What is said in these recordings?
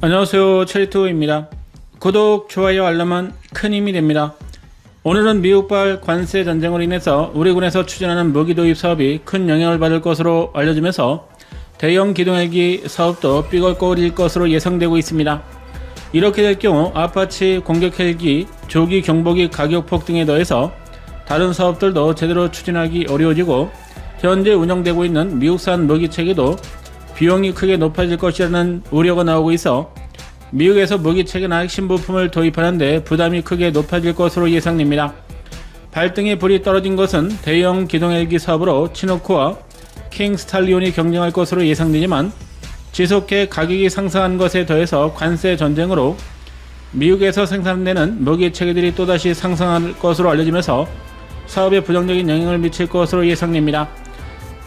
안녕하세요, 체리투입니다. 구독, 좋아요, 알람은 큰 힘이 됩니다. 오늘은 미국발 관세 전쟁으로 인해서 우리 군에서 추진하는 무기 도입 사업이 큰 영향을 받을 것으로 알려지면서 대형 기동헬기 사업도 삐걱거릴 것으로 예상되고 있습니다. 이렇게 될 경우 아파치 공격 헬기, 조기 경보기 가격 폭등에 더해서 다른 사업들도 제대로 추진하기 어려워지고 현재 운영되고 있는 미국산 무기 체계도 비용이 크게 높아질 것이라는 우려가 나오고 있어 미국에서 무기 체계나 핵심 부품을 도입하는데 부담이 크게 높아질 것으로 예상됩니다. 발등에 불이 떨어진 것은 대형 기동헬기 사업으로 치노크와 킹 스탈리온이 경쟁할 것으로 예상되지만 지속해 가격이 상승한 것에 더해서 관세 전쟁으로 미국에서 생산되는 무기 체계들이 또다시 상승할 것으로 알려지면서 사업에 부정적인 영향을 미칠 것으로 예상됩니다.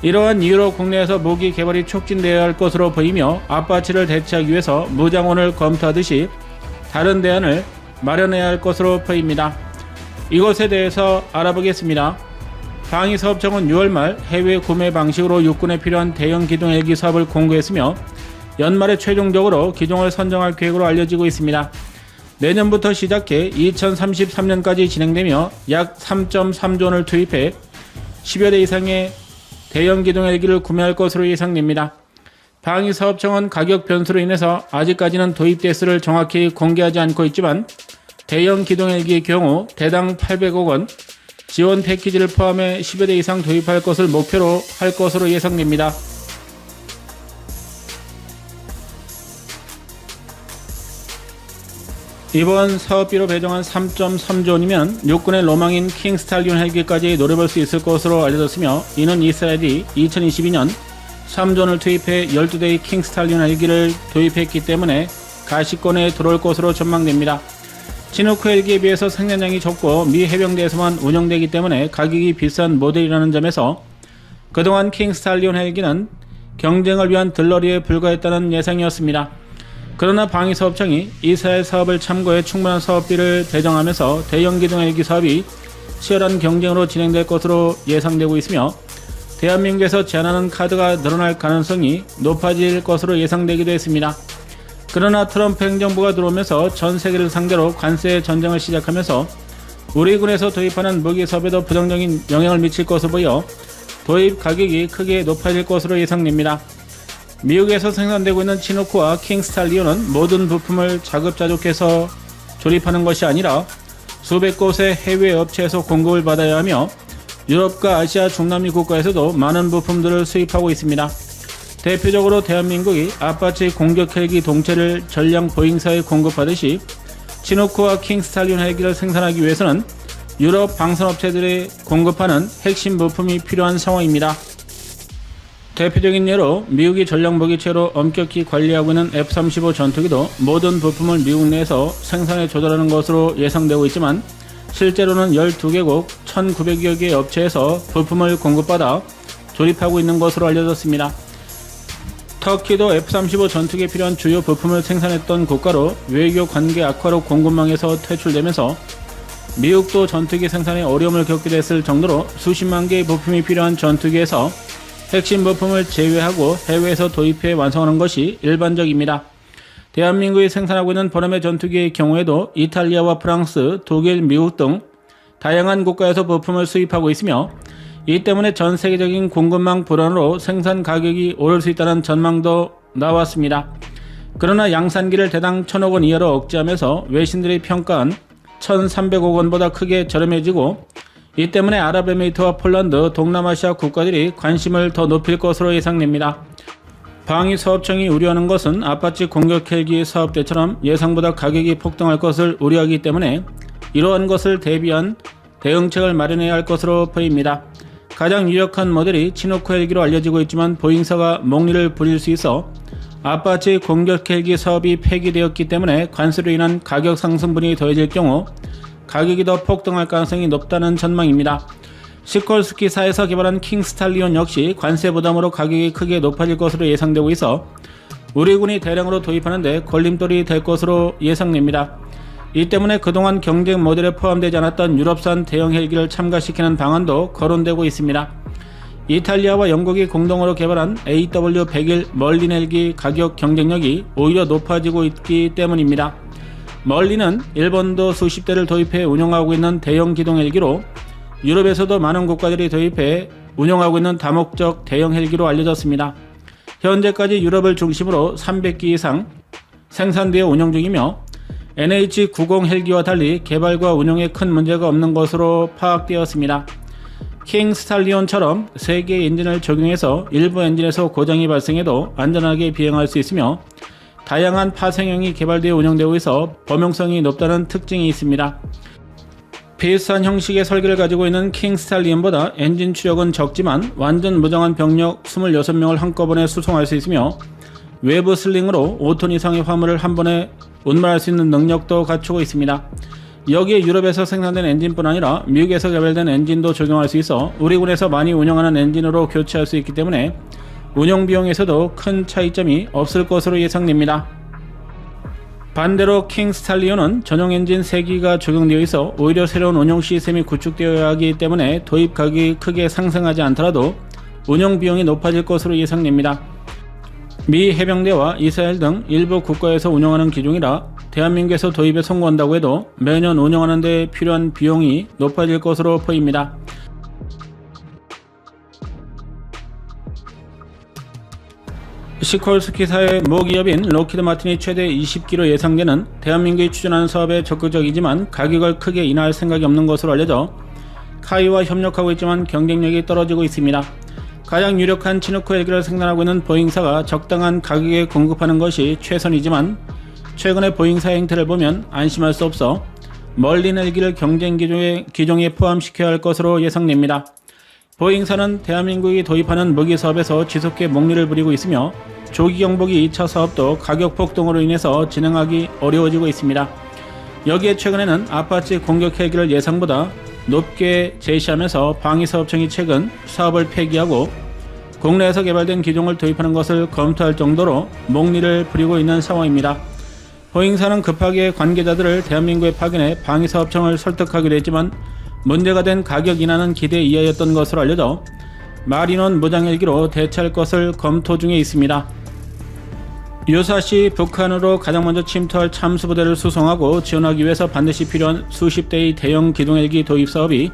이러한 이유로 국내에서 무기 개발이 촉진되어야 할 것으로 보이며 아파치를 대체하기 위해서 무장원을 검토하듯이 다른 대안을 마련해야 할 것으로 보입니다. 이것에 대해서 알아보겠습니다. 방위사업청은 6월 말 해외 구매 방식으로 육군에 필요한 대형 기동 헬기 사업을 공고했으며 연말에 최종적으로 기종을 선정할 계획으로 알려지고 있습니다. 내년부터 시작해 2033년까지 진행되며 약 3.3조 원을 투입해 10여 대 이상의 대형 기동 헬기를 구매할 것으로 예상됩니다. 방위사업청은 가격 변수로 인해서 아직까지는 도입 대수를 정확히 공개하지 않고 있지만 대형 기동 헬기의 경우 대당 800억 원 지원 패키지를 포함해 10여 대 이상 도입할 것을 목표로 할 것으로 예상됩니다. 이번 사업비로 배정한 3.3조 원이면 육군의 로망인 킹 스탈리온 헬기까지 노려볼 수 있을 것으로 알려졌으며 이는 이스라엘이 2022년 3조 원을 투입해 12대의 킹 스탈리온 헬기를 도입했기 때문에 가시권에 들어올 것으로 전망됩니다. 치누크 헬기에 비해서 생산량이 적고 미 해병대에서만 운영되기 때문에 가격이 비싼 모델이라는 점에서 그동안 킹 스탈리온 헬기는 경쟁을 위한 들러리에 불과했다는 예상이었습니다. 그러나 방위사업청이 이스라엘 사업을 참고해 충분한 사업비를 배정하면서 대형 기동 헬기 사업이 치열한 경쟁으로 진행될 것으로 예상되고 있으며 대한민국에서 제한하는 카드가 늘어날 가능성이 높아질 것으로 예상되기도 했습니다. 그러나 트럼프 행정부가 들어오면서 전 세계를 상대로 관세 전쟁을 시작하면서 우리 군에서 도입하는 무기 사업에도 부정적인 영향을 미칠 것으로 보여 도입 가격이 크게 높아질 것으로 예상됩니다. 미국에서 생산되고 있는 치노크와 킹 스탈리온은 모든 부품을 자급자족해서 조립하는 것이 아니라 수백 곳의 해외 업체에서 공급을 받아야 하며 유럽과 아시아 중남미 국가에서도 많은 부품들을 수입하고 있습니다. 대표적으로 대한민국이 아파치 공격 헬기 동체를 전량 보잉사에 공급하듯이 치노크와 킹 스탈리온 헬기를 생산하기 위해서는 유럽 방산업체들이 공급하는 핵심 부품이 필요한 상황입니다. 대표적인 예로 미국이 전략무기체로 엄격히 관리하고 있는 F-35 전투기도 모든 부품을 미국 내에서 생산에 조달하는 것으로 예상되고 있지만 실제로는 12개국 1900여 개의 업체에서 부품을 공급받아 조립하고 있는 것으로 알려졌습니다. 터키도 F-35 전투기에 필요한 주요 부품을 생산했던 국가로 외교 관계 악화로 공급망에서 퇴출되면서 미국도 전투기 생산에 어려움을 겪게 됐을 정도로 수십만 개의 부품이 필요한 전투기에서 핵심 부품을 제외하고 해외에서 도입해 완성하는 것이 일반적입니다. 대한민국이 생산하고 있는 버너메 전투기의 경우에도 이탈리아와 프랑스, 독일, 미국 등 다양한 국가에서 부품을 수입하고 있으며 이 때문에 전 세계적인 공급망 불안으로 생산 가격이 오를 수 있다는 전망도 나왔습니다. 그러나 양산기를 대당 1,000억 원 이하로 억제하면서 외신들이 평가한 1,300억 원보다 크게 저렴해지고 이 때문에 아랍에미리트와 폴란드, 동남아시아 국가들이 관심을 더 높일 것으로 예상됩니다. 방위사업청이 우려하는 것은 아파치 공격 헬기 사업 때처럼 예상보다 가격이 폭등할 것을 우려하기 때문에 이러한 것을 대비한 대응책을 마련해야 할 것으로 보입니다. 가장 유력한 모델이 치노크 헬기로 알려지고 있지만 보잉사가 몽리를 부릴 수 있어 아파치 공격 헬기 사업이 폐기되었기 때문에 관세로 인한 가격 상승분이 더해질 경우 가격이 더 폭등할 가능성이 높다는 전망입니다. 시콜스키사에서 개발한 킹 스탈리온 역시 관세 부담으로 가격이 크게 높아질 것으로 예상되고 있어 우리 군이 대량으로 도입하는데 걸림돌이 될 것으로 예상됩니다. 이 때문에 그동안 경쟁 모델에 포함되지 않았던 유럽산 대형 헬기를 참가시키는 방안도 거론되고 있습니다. 이탈리아와 영국이 공동으로 개발한 AW101 멀린 헬기 가격 경쟁력이 오히려 높아지고 있기 때문입니다. 멀린은 일본도 수십 대를 도입해 운영하고 있는 대형 기동 헬기로 유럽에서도 많은 국가들이 도입해 운영하고 있는 다목적 대형 헬기로 알려졌습니다. 현재까지 유럽을 중심으로 300기 이상 생산되어 운영 중이며 NH90 헬기와 달리 개발과 운영에 큰 문제가 없는 것으로 파악되었습니다. 킹 스탈리온처럼 3개의 엔진을 적용해서 일부 엔진에서 고장이 발생해도 안전하게 비행할 수 있으며 다양한 파생형이 개발되어 운영되고 있어 범용성이 높다는 특징이 있습니다. 비슷한 형식의 설계를 가지고 있는 킹 스탈리온보다 엔진 추력은 적지만 완전 무장한 병력 26명을 한꺼번에 수송할 수 있으며 외부 슬링으로 5톤 이상의 화물을 한 번에 운반할 수 있는 능력도 갖추고 있습니다. 여기에 유럽에서 생산된 엔진뿐 아니라 미국에서 개발된 엔진도 적용할 수 있어 우리 군에서 많이 운영하는 엔진으로 교체할 수 있기 때문에 운영 비용에서도 큰 차이점이 없을 것으로 예상됩니다. 반대로 킹 스탈리온은 전용 엔진 3기가 적용되어 있어 오히려 새로운 운영 시스템이 구축되어야 하기 때문에 도입 가격이 크게 상승하지 않더라도 운영 비용이 높아질 것으로 예상됩니다. 미 해병대와 이스라엘 등 일부 국가에서 운영하는 기종이라 대한민국에서 도입에 성공한다고 해도 매년 운영하는 데 필요한 비용이 높아질 것으로 보입니다. 시콜스키사의 모기업인 록히드 마틴이 최대 20기로 예상되는 대한민국이 추진하는 사업에 적극적이지만 가격을 크게 인하할 생각이 없는 것으로 알려져 카이와 협력하고 있지만 경쟁력이 떨어지고 있습니다. 가장 유력한 치누크 헬기를 생산하고 있는 보잉사가 적당한 가격에 공급하는 것이 최선이지만 최근의 보잉사의 행태를 보면 안심할 수 없어 멀린 헬기를 경쟁 기종에 포함시켜야 할 것으로 예상됩니다. 보잉사는 대한민국이 도입하는 무기 사업에서 지속해 목리를 부리고 있으며 조기 경보기 2차 사업도 가격 폭등으로 인해서 진행하기 어려워지고 있습니다. 여기에 최근에는 아파치 공격 헬기를 예상보다 높게 제시하면서 방위사업청이 최근 사업을 폐기하고 국내에서 개발된 기종을 도입하는 것을 검토할 정도로 목리를 부리고 있는 상황입니다. 보잉사는 급하게 관계자들을 대한민국에 파견해 방위사업청을 설득하기로 했지만 문제가 된 가격 인하는 기대 이하였던 것으로 알려져 마린원 무장헬기로 대체할 것을 검토 중에 있습니다. 유사시 북한으로 가장 먼저 침투할 참수부대를 수송하고 지원하기 위해서 반드시 필요한 수십 대의 대형 기동헬기 도입 사업이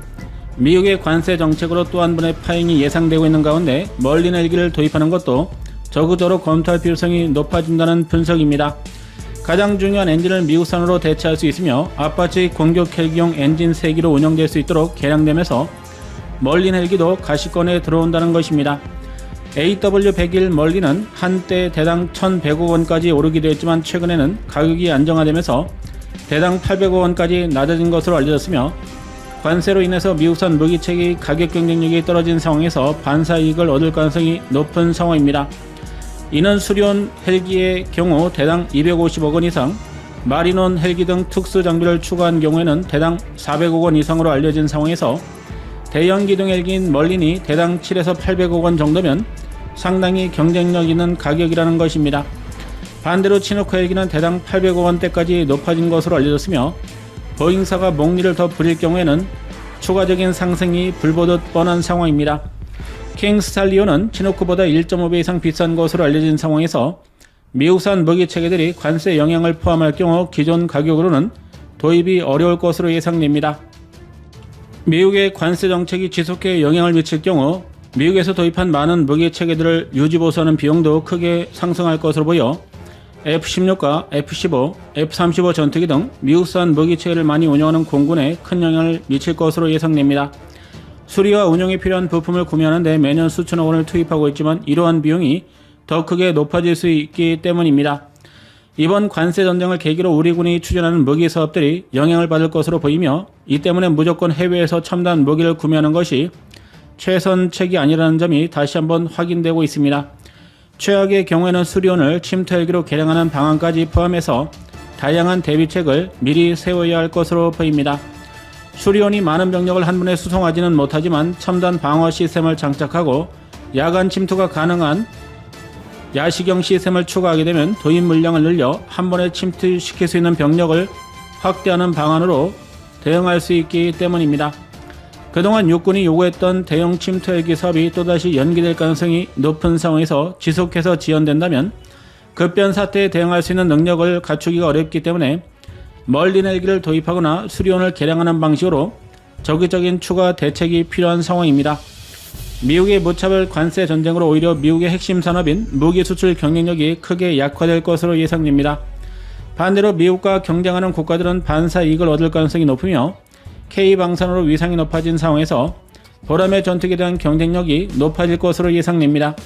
미국의 관세 정책으로 또 한 번의 파행이 예상되고 있는 가운데 멀린 헬기를 도입하는 것도 적극적으로 검토할 필요성이 높아진다는 분석입니다. 가장 중요한 엔진을 미국산으로 대체할 수 있으며 아파치 공격 헬기용 엔진 3기로 운영될 수 있도록 개량되면서 멀린 헬기도 가시권에 들어온다는 것입니다. AW101 멀린은 한때 대당 1,100억 원까지 오르기도 했지만 최근에는 가격이 안정화되면서 대당 800억 원까지 낮아진 것으로 알려졌으며 관세로 인해서 미국산 무기체계 가격 경쟁력이 떨어진 상황에서 반사이익을 얻을 가능성이 높은 상황입니다. 이는 수리온 헬기의 경우 대당 250억 원 이상, 마린원 헬기 등 특수 장비를 추가한 경우에는 대당 400억 원 이상으로 알려진 상황에서 대형 기동 헬기인 멀린이 대당 7에서 800억 원 정도면 상당히 경쟁력 있는 가격이라는 것입니다. 반대로 치누크 헬기는 대당 800억 원대까지 높아진 것으로 알려졌으며 보잉사가 목리를 더 부릴 경우에는 추가적인 상승이 불보듯 뻔한 상황입니다. 킹 스탈리온은 치누크보다 1.5배 이상 비싼 것으로 알려진 상황에서 미국산 무기 체계들이 관세 영향을 포함할 경우 기존 가격으로는 도입이 어려울 것으로 예상됩니다. 미국의 관세 정책이 지속해 영향을 미칠 경우 미국에서 도입한 많은 무기 체계들을 유지보수하는 비용도 크게 상승할 것으로 보여 F-16과 F-15, F-35 전투기 등 미국산 무기 체계를 많이 운영하는 공군에 큰 영향을 미칠 것으로 예상됩니다. 수리와 운영에 필요한 부품을 구매하는 데 매년 수천억 원을 투입하고 있지만 이러한 비용이 더 크게 높아질 수 있기 때문입니다. 이번 관세 전쟁을 계기로 우리 군이 추진하는 무기 사업들이 영향을 받을 것으로 보이며 이 때문에 무조건 해외에서 첨단 무기를 구매하는 것이 최선책이 아니라는 점이 다시 한번 확인되고 있습니다. 최악의 경우에는 수리온을 침투 헬기로 개량하는 방안까지 포함해서 다양한 대비책을 미리 세워야 할 것으로 보입니다. 수리온이 많은 병력을 한 번에 수송하지는 못하지만 첨단 방어 시스템을 장착하고 야간 침투가 가능한 야시경 시스템을 추가하게 되면 도입 물량을 늘려 한 번에 침투시킬 수 있는 병력을 확대하는 방안으로 대응할 수 있기 때문입니다. 그동안 육군이 요구했던 대형 침투 헬기 사업이 또다시 연기될 가능성이 높은 상황에서 지속해서 지연된다면 급변 사태에 대응할 수 있는 능력을 갖추기가 어렵기 때문에 멀린 헬기를 도입하거나 수리원을 개량하는 방식으로 적극적인 추가 대책이 필요한 상황입니다. 미국의 무차별 관세 전쟁으로 오히려 미국의 핵심 산업인 무기 수출 경쟁력이 크게 약화될 것으로 예상됩니다. 반대로 미국과 경쟁하는 국가들은 반사 이익을 얻을 가능성이 높으며 K방산으로 위상이 높아진 상황에서 보람의 전투기에 대한 경쟁력이 높아질 것으로 예상됩니다.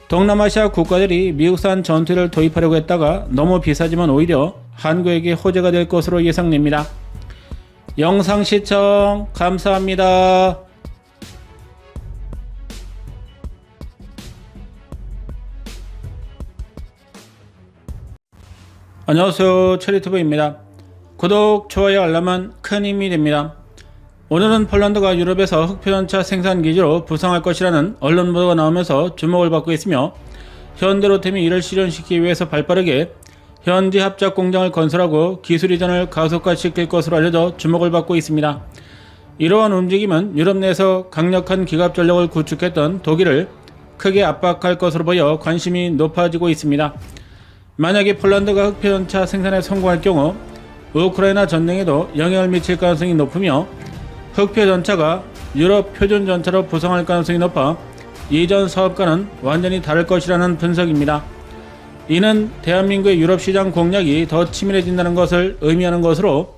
동남아시아 국가들이 미국산 전투기를 도입하려고 했다가 너무 비싸지만 오히려 한국에게 호재가 될 것으로 예상됩니다. 영상 시청 감사합니다. 안녕하세요, 체리투브입니다. 구독, 좋아요, 알람은 큰 힘이 됩니다. 오늘은 폴란드가 유럽에서 흑표전차 생산기지로 부상할 것이라는 언론 보도가 나오면서 주목을 받고 있으며, 현대로템이 이를 실현시키기 위해서 발빠르게 현지 합작 공장을 건설하고 기술 이전을 가속화시킬 것으로 알려져 주목을 받고 있습니다. 이러한 움직임은 유럽 내에서 강력한 기갑 전력을 구축했던 독일을 크게 압박할 것으로 보여 관심이 높아지고 있습니다. 만약에 폴란드가 흑표전차 생산에 성공할 경우 우크라이나 전쟁에도 영향을 미칠 가능성이 높으며 흑표전차가 유럽 표준전차로 부상할 가능성이 높아 이전 사업과는 완전히 다를 것이라는 분석입니다. 이는 대한민국의 유럽 시장 공략이 더 치밀해진다는 것을 의미하는 것으로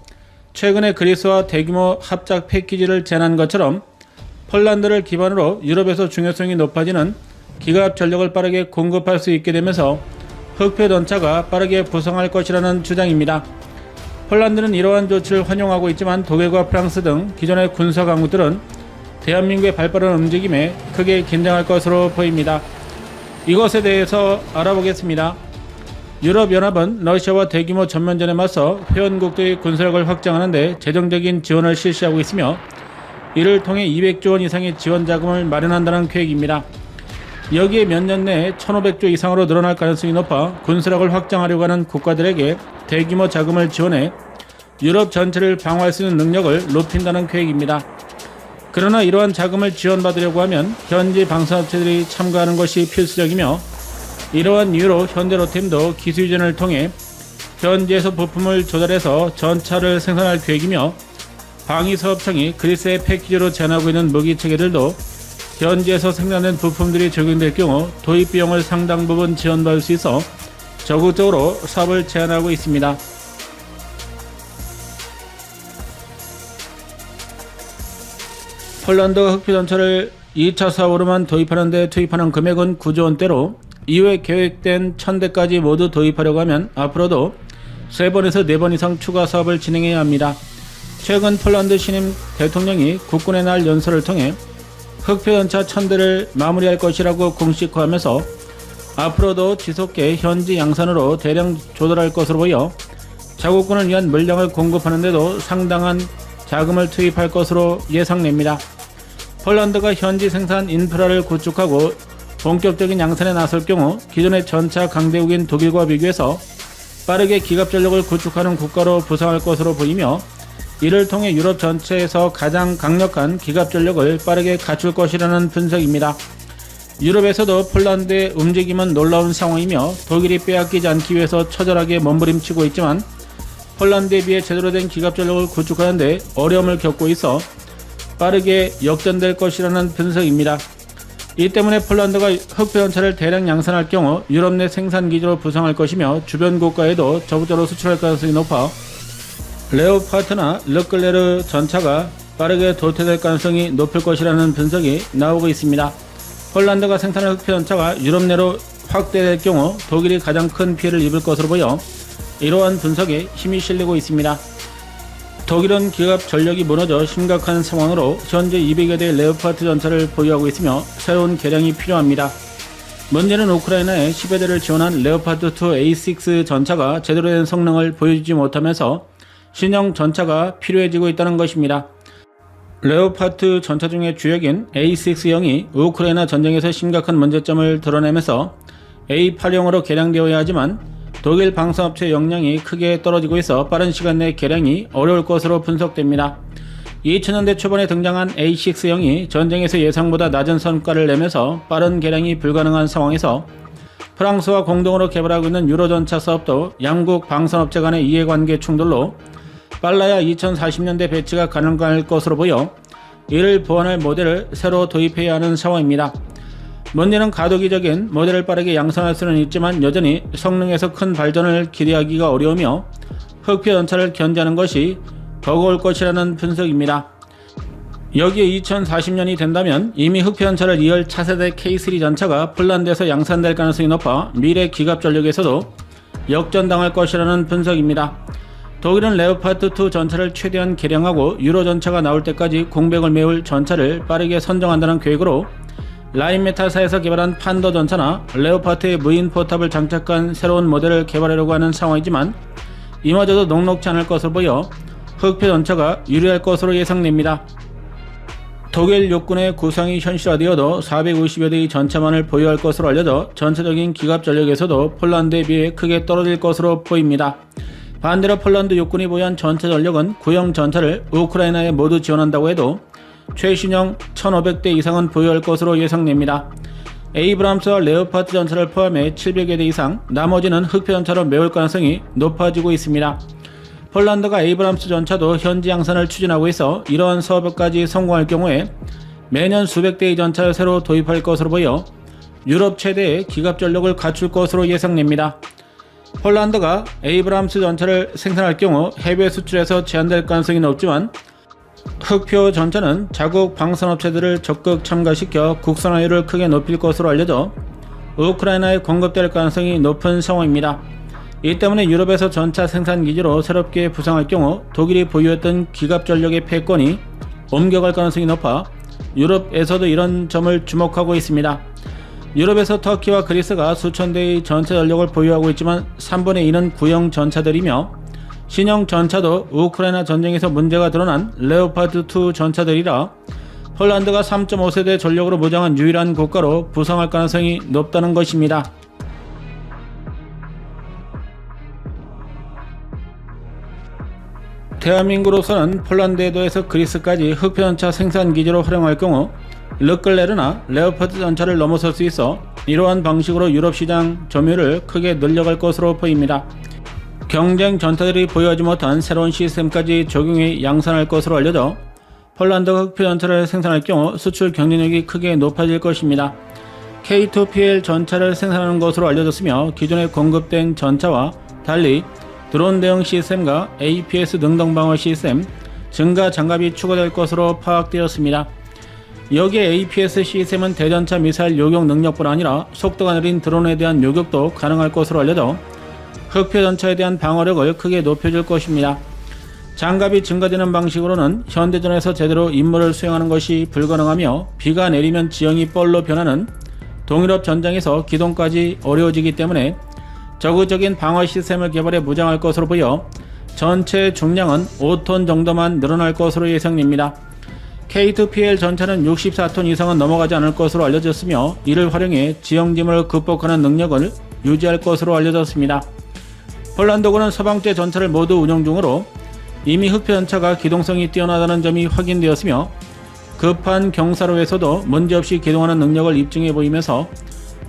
최근에 그리스와 대규모 합작 패키지를 제안한 것처럼 폴란드를 기반으로 유럽에서 중요성이 높아지는 기갑 전력을 빠르게 공급할 수 있게 되면서 흑표전차가 빠르게 부상할 것이라는 주장입니다. 폴란드는 이러한 조치를 환영하고 있지만 독일과 프랑스 등 기존의 군사 강국들은 대한민국의 발빠른 움직임에 크게 긴장할 것으로 보입니다. 이것에 대해서 알아보겠습니다. 유럽연합은 러시아와 대규모 전면전에 맞서 회원국들의 군사력을 확장하는 데 재정적인 지원을 실시하고 있으며 이를 통해 200조 원 이상의 지원 자금을 마련한다는 계획입니다. 여기에 몇 년 내에 1,500조 이상으로 늘어날 가능성이 높아 군사력을 확장하려고 하는 국가들에게 대규모 자금을 지원해 유럽 전체를 방어할 수 있는 능력을 높인다는 계획입니다. 그러나 이러한 자금을 지원받으려고 하면 현지 방산업체들이 참가하는 것이 필수적이며 이러한 이유로 현대로템도 기술 이전을 통해 현지에서 부품을 조달해서 전차를 생산할 계획이며 방위사업청이 그리스의 패키지로 제안하고 있는 무기 체계들도 현지에서 생산된 부품들이 적용될 경우 도입 비용을 상당 부분 지원받을 수 있어 적극적으로 사업을 제안하고 있습니다. 폴란드 흑표전차를 2차 사업으로만 도입하는 데 투입하는 금액은 9조 원대로 이후에 계획된 1000대까지 모두 도입하려고 하면 앞으로도 3번에서 4번 이상 추가 사업을 진행해야 합니다. 최근 폴란드 신임 대통령이 국군의 날 연설을 통해 흑표전차 1000대를 마무리할 것이라고 공식화하면서 앞으로도 지속해 현지 양산으로 대량 조달할 것으로 보여 자국군을 위한 물량을 공급하는 데도 상당한 자금을 투입할 것으로 예상됩니다. 폴란드가 현지 생산 인프라를 구축하고 본격적인 양산에 나설 경우 기존의 전차 강대국인 독일과 비교해서 빠르게 기갑 전력을 구축하는 국가로 부상할 것으로 보이며 이를 통해 유럽 전체에서 가장 강력한 기갑 전력을 빠르게 갖출 것이라는 분석입니다. 유럽에서도 폴란드의 움직임은 놀라운 상황이며 독일이 빼앗기지 않기 위해서 처절하게 몸부림치고 있지만 폴란드에 비해 제대로 된 기갑 전력을 구축하는 데 어려움을 겪고 있어 빠르게 역전될 것이라는 분석입니다. 이 때문에 폴란드가 흑표전차를 대량 양산할 경우 유럽 내 생산기지로 부상할 것이며 주변 국가에도 적극적으로 수출할 가능성이 높아 레오파르트나 르클레르 전차가 빠르게 도태될 가능성이 높을 것이라는 분석이 나오고 있습니다. 폴란드가 생산할 흑표전차가 유럽 내로 확대될 경우 독일이 가장 큰 피해를 입을 것으로 보여 이러한 분석에 힘이 실리고 있습니다. 독일은 기갑 전력이 무너져 심각한 상황으로 현재 200여 대의 레오파르트 전차를 보유하고 있으며 새로운 개량이 필요합니다. 문제는 우크라이나에 10여 대를 지원한 레오파르트 2 A6 전차가 제대로 된 성능을 보여주지 못하면서 신형 전차가 필요해지고 있다는 것입니다. 레오파르트 전차 중의 주역인 A6형이 우크라이나 전쟁에서 심각한 문제점을 드러내면서 A8형으로 개량되어야 하지만 독일 방산업체 역량이 크게 떨어지고 있어 빠른 시간 내 개량이 어려울 것으로 분석됩니다. 2000년대 초반에 등장한 A6형이 전쟁에서 예상보다 낮은 성과를 내면서 빠른 개량이 불가능한 상황에서 프랑스와 공동으로 개발하고 있는 유로전차 사업도 양국 방산업체 간의 이해관계 충돌로 빨라야 2040년대 배치가 가능할 것으로 보여 이를 보완할 모델을 새로 도입해야 하는 상황입니다. 문제는 가도기적인 모델을 빠르게 양산할 수는 있지만 여전히 성능에서 큰 발전을 기대하기가 어려우며 흑표 전차를 견제하는 것이 버거울 것이라는 분석입니다. 여기에 2040년이 된다면 이미 흑표 전차를 이을 차세대 K3 전차가 폴란드에서 양산될 가능성이 높아 미래 기갑 전력에서도 역전당할 것이라는 분석입니다. 독일은 레오파드2 전차를 최대한 개량하고 유로 전차가 나올 때까지 공백을 메울 전차를 빠르게 선정한다는 계획으로 라인메탈사에서 개발한 판더 전차나 레오파드의 무인 포탑을 장착한 새로운 모델을 개발하려고 하는 상황이지만 이마저도 녹록지 않을 것으로 보여 흑표 전차가 유리할 것으로 예상됩니다. 독일 육군의 구상이 현실화되어도 450여 대의 전차만을 보유할 것으로 알려져 전체적인 기갑 전력에서도 폴란드에 비해 크게 떨어질 것으로 보입니다. 반대로 폴란드 육군이 보유한 전차 전력은 구형 전차를 우크라이나에 모두 지원한다고 해도 최신형 1500대 이상은 보유할 것으로 예상됩니다. 에이브람스와 레오파드 전차를 포함해 700여 대 이상, 나머지는 흑표 전차로 메울 가능성이 높아지고 있습니다. 폴란드가 에이브람스 전차도 현지 양산을 추진하고 있어 이러한 사업까지 성공할 경우에 매년 수백 대의 전차를 새로 도입할 것으로 보여 유럽 최대의 기갑 전력을 갖출 것으로 예상됩니다. 폴란드가 에이브람스 전차를 생산할 경우 해외 수출에서 제한될 가능성이 높지만 흑표 전차는 자국 방산업체들을 적극 참가시켜 국산화율을 크게 높일 것으로 알려져 우크라이나에 공급될 가능성이 높은 상황입니다. 이 때문에 유럽에서 전차 생산 기지로 새롭게 부상할 경우 독일이 보유했던 기갑 전력의 패권이 옮겨갈 가능성이 높아 유럽에서도 이런 점을 주목하고 있습니다. 유럽에서 터키와 그리스가 수천 대의 전차 전력을 보유하고 있지만 3분의 2는 구형 전차들이며 신형 전차도 우크라이나 전쟁에서 문제가 드러난 레오파드2 전차들이라 폴란드가 3.5세대 전력으로 무장한 유일한 국가로 부상할 가능성이 높다는 것입니다. 대한민국으로서는 폴란드에도에서 그리스까지 흑표 전차 생산 기지로 활용할 경우 르클레르나 레오파드 전차를 넘어설 수 있어 이러한 방식으로 유럽 시장 점유율을 크게 늘려갈 것으로 보입니다. 경쟁 전차들이 보유하지 못한 새로운 시스템까지 적용해 양산할 것으로 알려져 폴란드가 흑표 전차를 생산할 경우 수출 경쟁력이 크게 높아질 것입니다. K2PL 전차를 생산하는 것으로 알려졌으며 기존에 공급된 전차와 달리 드론 대응 시스템과 APS 능동 방어 시스템, 증가 장갑이 추가될 것으로 파악되었습니다. 여기에 APS 시스템은 대전차 미사일 요격 능력뿐 아니라 속도가 느린 드론에 대한 요격도 가능할 것으로 알려져 흑표 전차에 대한 방어력을 크게 높여줄 것입니다. 장갑이 증가되는 방식으로는 현대전에서 제대로 임무를 수행하는 것이 불가능하며 비가 내리면 지형이 뻘로 변하는 동유럽 전장에서 기동까지 어려워지기 때문에 저구적인 방어 시스템을 개발해 무장할 것으로 보여 전체 중량은 5톤 정도만 늘어날 것으로 예상됩니다. K2PL 전차는 64톤 이상은 넘어가지 않을 것으로 알려졌으며 이를 활용해 지형짐을 극복하는 능력을 유지할 것으로 알려졌습니다. 폴란드군은 서방제 전차를 모두 운용 중으로 이미 흑표 전차가 기동성이 뛰어나다는 점이 확인되었으며 급한 경사로에서도 문제없이 기동하는 능력을 입증해 보이면서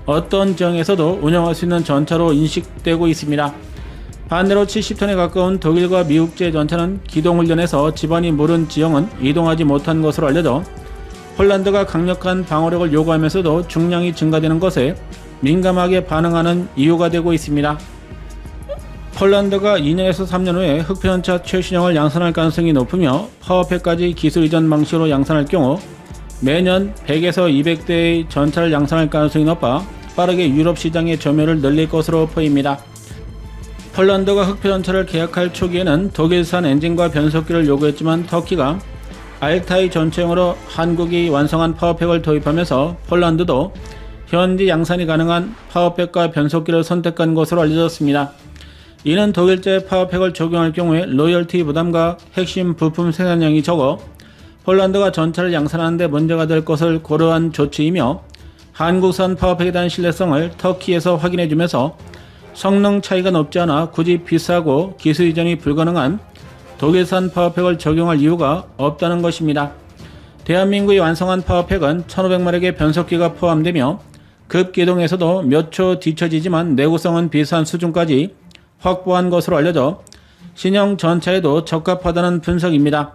어떤 지형에서도 운영할 수 있는 전차로 인식되고 있습니다. 반대로 70톤에 가까운 독일과 미국제 전차는 기동훈련에서 지반이 무른 지형은 이동하지 못한 것으로 알려져 폴란드가 강력한 방어력을 요구하면서도 중량이 증가되는 것에 민감하게 반응하는 이유가 되고 있습니다. 폴란드가 2년에서 3년 후에 흑표 전차 최신형을 양산할 가능성이 높으며 파워팩까지 기술 이전 방식으로 양산할 경우 매년 100에서 200대의 전차를 양산할 가능성이 높아 빠르게 유럽 시장의 점유율을 늘릴 것으로 보입니다. 폴란드가 흑표 전차를 계약할 초기에는 독일산 엔진과 변속기를 요구했지만 터키가 알타이 전체형으로 한국이 완성한 파워팩을 도입하면서 폴란드도 현지 양산이 가능한 파워팩과 변속기를 선택한 것으로 알려졌습니다. 이는 독일제 파워팩을 적용할 경우에 로열티 부담과 핵심 부품 생산량이 적어 폴란드가 전차를 양산하는 데 문제가 될 것을 고려한 조치이며 한국산 파워팩에 대한 신뢰성을 터키에서 확인해주면서 성능 차이가 높지 않아 굳이 비싸고 기술 이전이 불가능한 독일산 파워팩을 적용할 이유가 없다는 것입니다. 대한민국이 완성한 파워팩은 1500마력의 변속기가 포함되며 급기동에서도 몇 초 뒤처지지만 내구성은 비슷한 수준까지 확보한 것으로 알려져 신형 전차에도 적합하다는 분석입니다.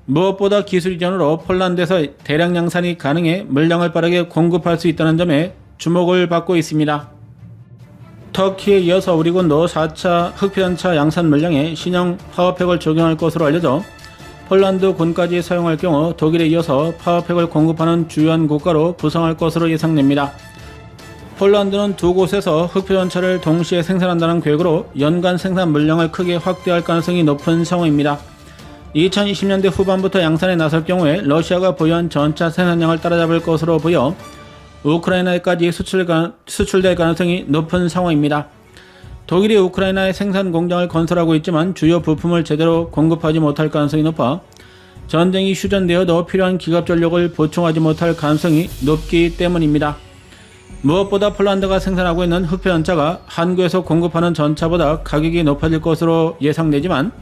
무엇보다 기술 이전으로 폴란드에서 대량 양산이 가능해 물량을 빠르게 공급할 수 있다는 점에 주목을 받고 있습니다. 터키에 이어서 우리 군도 4차 흑표전차 양산 물량에 신형 파워팩을 적용할 것으로 알려져 폴란드 군까지 사용할 경우 독일에 이어서 파워팩을 공급하는 주요한 국가로 부상할 것으로 예상됩니다. 폴란드는 두 곳에서 흑표전차를 동시에 생산한다는 계획으로 연간 생산 물량을 크게 확대할 가능성이 높은 상황입니다. 2020년대 후반부터 양산에 나설 경우에 러시아가 보유한 전차 생산량을 따라잡을 것으로 보여 우크라이나에까지 수출될 가능성이 높은 상황입니다. 독일이 우크라이나에 생산 공장을 건설하고 있지만 주요 부품을 제대로 공급하지 못할 가능성이 높아 전쟁이 휴전되어도 필요한 기갑 전력을 보충하지 못할 가능성이 높기 때문입니다. 무엇보다 폴란드가 생산하고 있는 흑표전차가 한국에서 공급하는 전차보다 가격이 높아질 것으로 예상되지만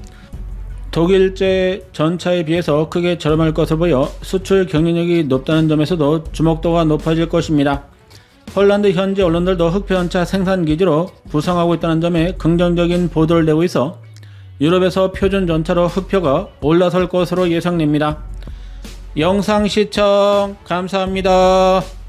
독일제 전차에 비해서 크게 저렴할 것으로 보여 수출 경쟁력이 높다는 점에서도 주목도가 높아질 것입니다. 폴란드 현지 언론들도 흑표전차 생산 기지로 부상하고 있다는 점에 긍정적인 보도를 내고 있어 유럽에서 표준 전차로 흑표가 올라설 것으로 예상됩니다. 영상 시청 감사합니다.